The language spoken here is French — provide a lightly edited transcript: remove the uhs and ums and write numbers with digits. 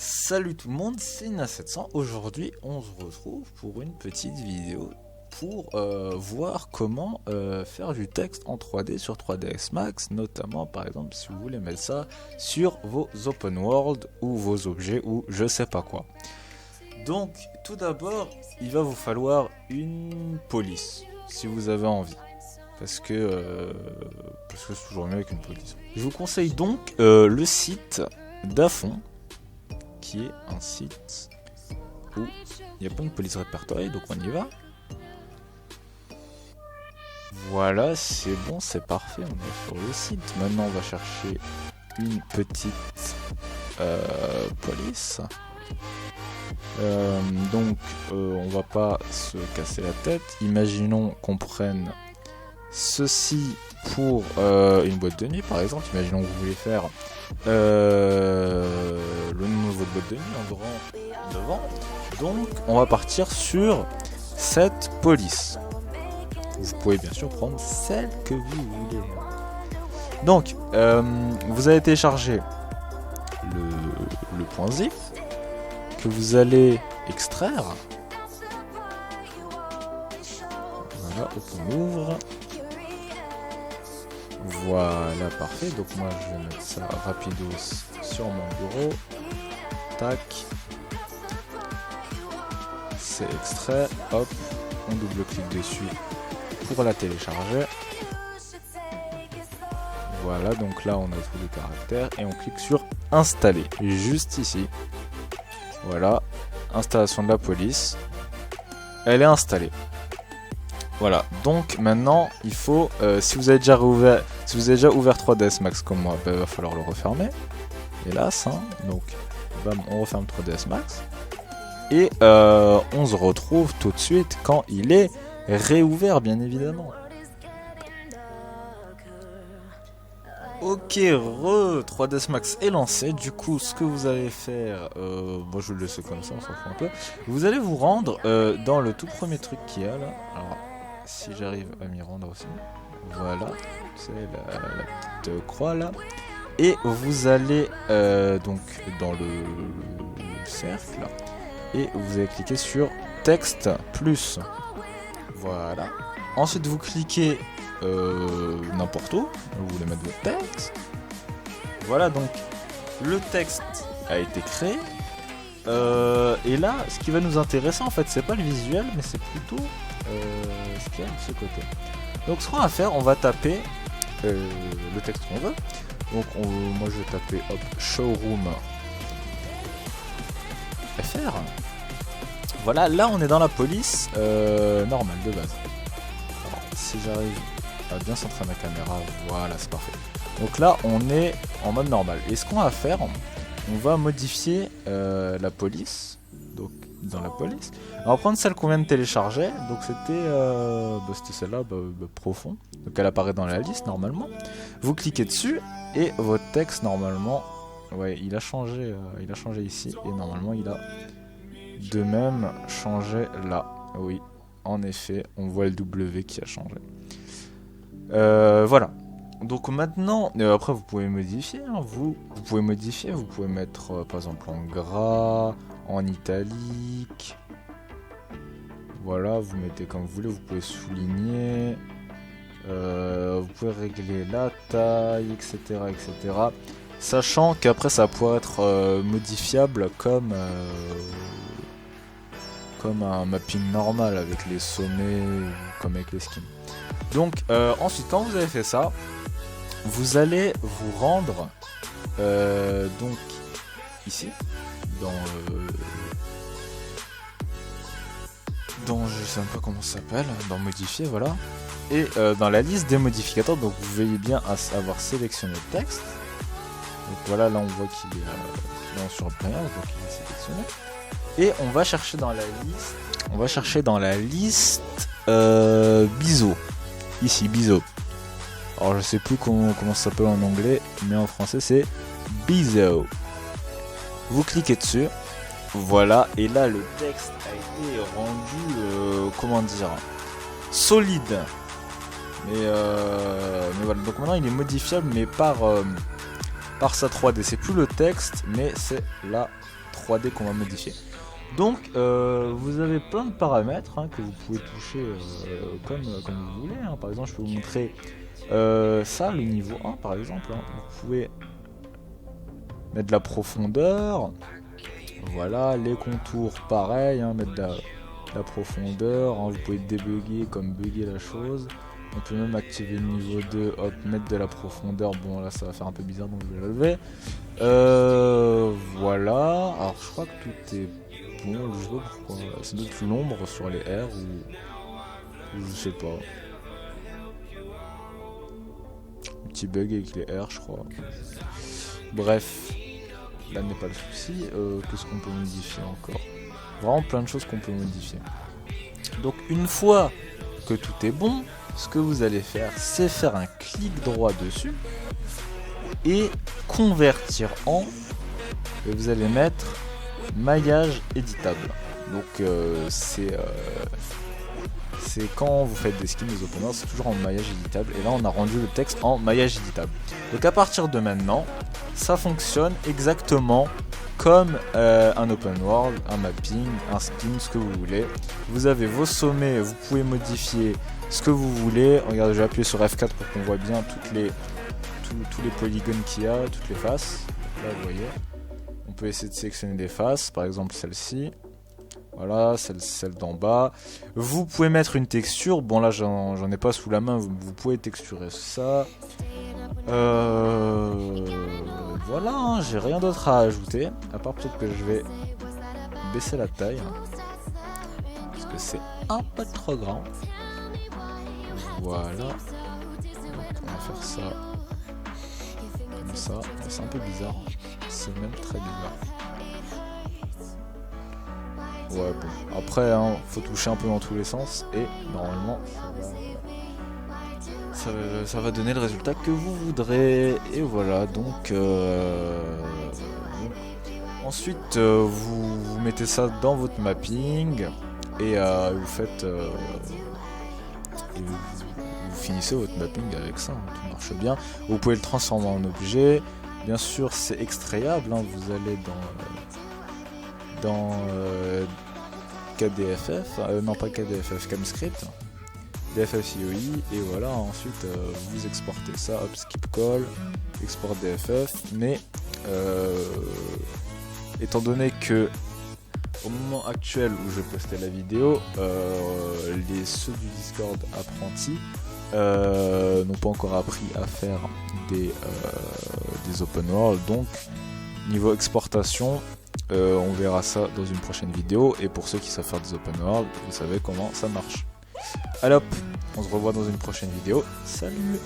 Salut tout le monde, c'est Ina700. Aujourd'hui, on se retrouve pour une petite vidéo pour voir comment faire du texte en 3D sur 3ds Max, notamment par exemple si vous voulez mettre ça sur vos open world ou vos objets ou je sais pas quoi. Donc tout d'abord, il va vous falloir une police si vous avez envie. Parce que c'est toujours mieux avec une police. Je vous conseille donc le site d'Afon, qui est un site où il y a plein de polices répertoriées, donc on y va. Voilà, c'est bon, c'est parfait, on est sur le site. Maintenant, on va chercher une petite police. Donc, on va pas se casser la tête. Imaginons qu'on prenne ceci pour une boîte de nuit, par exemple. Imaginons que vous voulez faire le nom de votre boîte de nuit en grand devant. Donc, on va partir sur cette police. Vous pouvez bien sûr prendre celle que vous voulez. Donc, vous allez télécharger le .zip que vous allez extraire. Voilà, hop, on ouvre. Voilà, parfait. Donc moi, je vais mettre ça rapidos sur mon bureau. Tac. C'est extrait. Hop, on double-clique dessus pour la télécharger. Voilà, donc là, on a tous les caractères et on clique sur installer. Juste ici. Voilà, installation de la police. Elle est installée. Voilà, donc maintenant il faut, si vous avez déjà ouvert 3ds Max comme moi, il va falloir le refermer. Hélas, hein, donc bam, on referme 3ds Max. Et on se retrouve tout de suite quand il est réouvert, bien évidemment. Ok, 3ds Max est lancé. Du coup, ce que vous allez faire, moi je vais le laisser comme ça, on s'en fout un peu. Vous allez vous rendre dans le tout premier truc qu'il y a là. Alors, si j'arrive à m'y rendre aussi. Voilà, c'est la petite croix là. Et vous allez donc dans le cercle et vous allez cliquer sur texte plus. Voilà. Ensuite vous cliquez n'importe où, vous voulez mettre votre texte. Voilà, donc le texte a été créé. Et là, ce qui va nous intéresser en fait, c'est pas le visuel, mais c'est plutôt ce qu'il y a de ce côté. Donc ce qu'on va faire, on va taper le texte qu'on veut. Donc moi je vais taper hop, showroom FR. Voilà, là on est dans la police normale de base. Alors, si j'arrive à bien centrer ma caméra, voilà, c'est parfait. Donc là on est en mode normal. Et ce qu'on va faire, on va modifier la police. Donc dans la police, on va prendre celle qu'on vient de télécharger. Donc c'était celle-là, profond. Donc elle apparaît dans la liste normalement. Vous cliquez dessus et votre texte normalement, ouais, il a changé ici et normalement il a de même changé là. Oui, en effet, on voit le W qui a changé. Voilà. Donc maintenant, après vous pouvez modifier, hein, vous pouvez modifier, vous pouvez mettre par exemple en gras, en italique. Voilà, vous mettez comme vous voulez, vous pouvez souligner, vous pouvez régler la taille, etc. etc. Sachant qu'après ça pourrait être modifiable comme un mapping normal avec les sommets, comme avec les skins. Donc ensuite quand vous avez fait ça, vous allez vous rendre donc ici dans je sais même pas comment ça s'appelle, dans modifier, voilà, et dans la liste des modificateurs. Donc vous veillez bien à avoir sélectionné le texte. Donc voilà, là on voit qu'il est en surbrillance, donc il est sélectionné. Et on va chercher dans la liste biseau. Ici, biseau. Alors je sais plus comment ça s'appelle en anglais, mais en français c'est biseau. Vous cliquez dessus. Voilà, et là le texte a été rendu, comment dire, solide. Mais voilà, donc maintenant il est modifiable, mais par par sa 3D. C'est plus le texte, mais c'est la 3D qu'on va modifier. Donc vous avez plein de paramètres hein, que vous pouvez toucher comme vous voulez. Hein. Par exemple, je peux vous montrer ça, le niveau 1 par exemple. Hein. Vous pouvez mettre de la profondeur. Voilà, les contours pareil, hein, mettre de la profondeur. Hein. Vous pouvez débugger comme bugger la chose. On peut même activer le niveau 2, hop, mettre de la profondeur. Bon là ça va faire un peu bizarre donc je vais le lever. Voilà, alors je crois que tout est bon, je sais pas pourquoi. C'est peut-être l'ombre sur les R ou je sais pas. Un petit bug avec les R je crois. Bref, là n'est pas le souci. Qu'est-ce qu'on peut modifier encore? Vraiment plein de choses qu'on peut modifier. Donc une fois que tout est bon, ce que vous allez faire, c'est faire un clic droit dessus et convertir en, et vous allez mettre maillage éditable. Donc c'est quand vous faites des skins, des open world, c'est toujours en maillage éditable. Et là on a rendu le texte en maillage éditable. Donc à partir de maintenant, ça fonctionne exactement comme un open world, un mapping, un skin, ce que vous voulez. Vous avez vos sommets, vous pouvez modifier ce que vous voulez. Regardez, j'ai appuyé sur F4 pour qu'on voit bien tous les polygones qu'il y a, toutes les faces. Là vous voyez. On peut essayer de sélectionner des faces, par exemple celle-ci. Voilà, celle d'en bas. Vous pouvez mettre une texture. Bon là j'en ai pas sous la main, vous pouvez texturer ça. Voilà, hein, j'ai rien d'autre à ajouter. À part peut-être que je vais baisser la taille. Parce que c'est un peu trop grand. Voilà. Donc on va faire ça comme ça. C'est un peu bizarre. C'est même très bizarre. Ouais bon. Après hein, faut toucher un peu dans tous les sens. Et normalement ça va donner le résultat que vous voudrez. Et voilà donc ensuite vous mettez ça dans votre mapping. Et vous faites vous finissez votre mapping avec ça, hein, tout marche bien. Vous pouvez le transformer en objet. Bien sûr c'est extrayable, hein, vous allez dans KDFF, non pas KDFF, CamScript, DFF IOI, et voilà, ensuite vous exportez ça, hop, skip call, export DFF, mais étant donné que au moment actuel où je postais la vidéo, ceux du Discord apprentis n'ont pas encore appris à faire des open world, donc niveau exportation on verra ça dans une prochaine vidéo, et pour ceux qui savent faire des open world, vous savez comment ça marche. Allez hop, on se revoit dans une prochaine vidéo, salut.